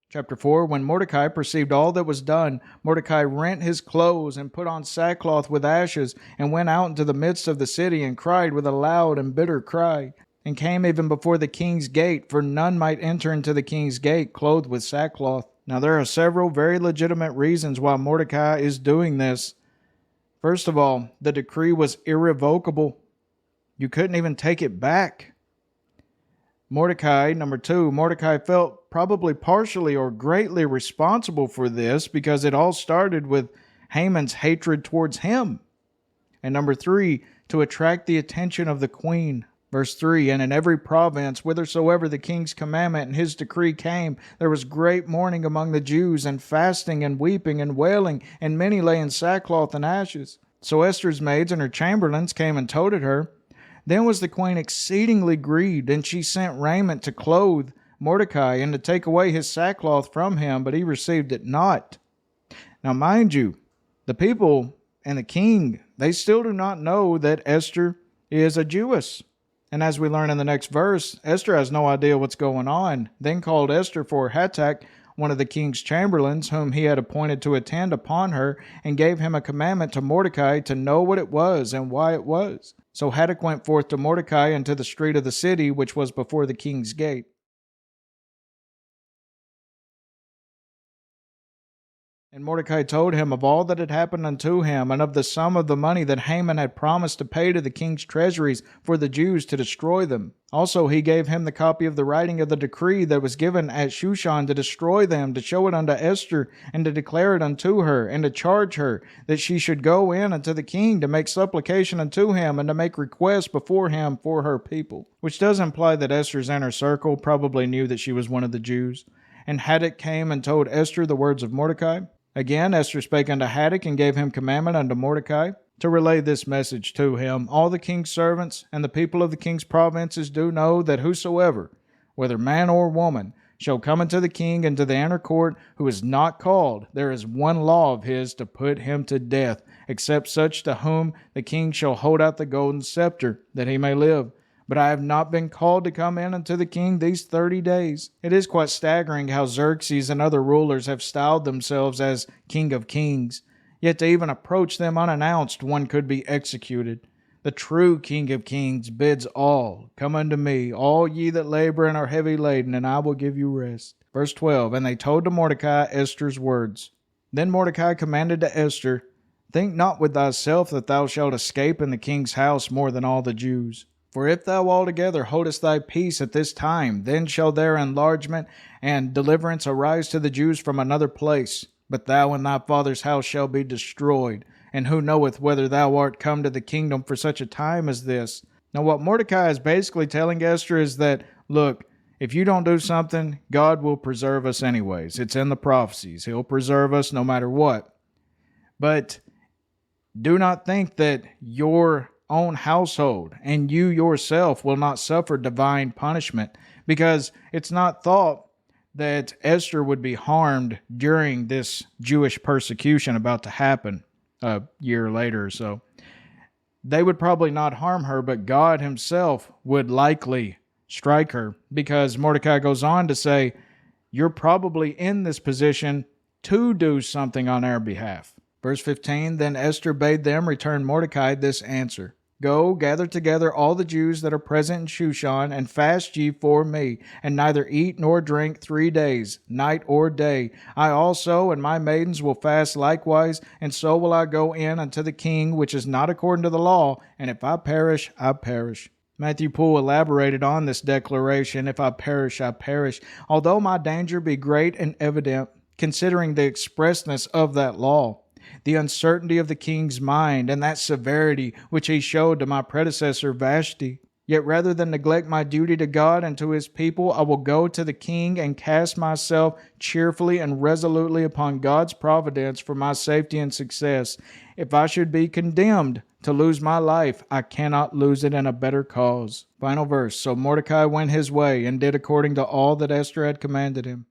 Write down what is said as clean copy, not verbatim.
Chapter 4. When Mordecai perceived all that was done, Mordecai rent his clothes and put on sackcloth with ashes, and went out into the midst of the city, and cried with a loud and bitter cry, and came even before the king's gate, for none might enter into the king's gate clothed with sackcloth. Now there are several very legitimate reasons why Mordecai is doing this. First of all, the decree was irrevocable. You couldn't even take it back. Number two, Mordecai felt probably partially or greatly responsible for this because it all started with Haman's hatred towards him. And number three, to attract the attention of the queen. Verse 3, and in every province, whithersoever the king's commandment and his decree came, there was great mourning among the Jews, and fasting and weeping and wailing, and many lay in sackcloth and ashes. So Esther's maids and her chamberlains came and told it her. Then was the queen exceedingly grieved, and she sent raiment to clothe Mordecai, and to take away his sackcloth from him, but he received it not. Now mind you, the people and the king, they still do not know that Esther is a Jewess. And as we learn in the next verse, Esther has no idea what's going on. Then called Esther for Hatach, one of the king's chamberlains, whom he had appointed to attend upon her, and gave him a commandment to Mordecai to know what it was and why it was. So Hatach went forth to Mordecai into the street of the city, which was before the king's gate. And Mordecai told him of all that had happened unto him, and of the sum of the money that Haman had promised to pay to the king's treasuries for the Jews to destroy them. Also he gave him the copy of the writing of the decree that was given at Shushan to destroy them, to show it unto Esther, and to declare it unto her, and to charge her that she should go in unto the king to make supplication unto him, and to make request before him for her people. Which does imply that Esther's inner circle probably knew that she was one of the Jews. And Hatach came and told Esther the words of Mordecai. Again, Esther spake unto Hatach, and gave him commandment unto Mordecai to relay this message to him. All the king's servants and the people of the king's provinces do know that whosoever, whether man or woman, shall come unto the king into the inner court, who is not called, there is one law of his to put him to death, except such to whom the king shall hold out the golden scepter, that he may live. But I have not been called to come in unto the king these 30 days. It is quite staggering how Xerxes and other rulers have styled themselves as King of Kings. Yet to even approach them unannounced, one could be executed. The true King of Kings bids all, come unto me, all ye that labor and are heavy laden, and I will give you rest. Verse 12, and they told to Mordecai Esther's words. Then Mordecai commanded to Esther, think not with thyself that thou shalt escape in the king's house more than all the Jews. For if thou altogether holdest thy peace at this time, then shall their enlargement and deliverance arise to the Jews from another place. But thou and thy father's house shall be destroyed. And who knoweth whether thou art come to the kingdom for such a time as this? Now what Mordecai is basically telling Esther is that, look, if you don't do something, God will preserve us anyways. It's in the prophecies. He'll preserve us no matter what. But do not think that your own household and you yourself will not suffer divine punishment, because it's not thought that Esther would be harmed during this Jewish persecution about to happen a year later or so. They would probably not harm her, but God himself would likely strike her, because Mordecai goes on to say, you're probably in this position to do something on our behalf. Verse 15, then Esther bade them return Mordecai this answer. Go, gather together all the Jews that are present in Shushan, and fast ye for me, and neither eat nor drink 3 days, night or day. I also and my maidens will fast likewise, and so will I go in unto the king, which is not according to the law, and if I perish, I perish. Matthew Poole elaborated on this declaration, if I perish, I perish. Although my danger be great and evident, considering the expressness of that law, the uncertainty of the king's mind, and that severity which he showed to my predecessor Vashti. Yet rather than neglect my duty to God and to his people, I will go to the king and cast myself cheerfully and resolutely upon God's providence for my safety and success. If I should be condemned to lose my life, I cannot lose it in a better cause. Final verse. So Mordecai went his way and did according to all that Esther had commanded him.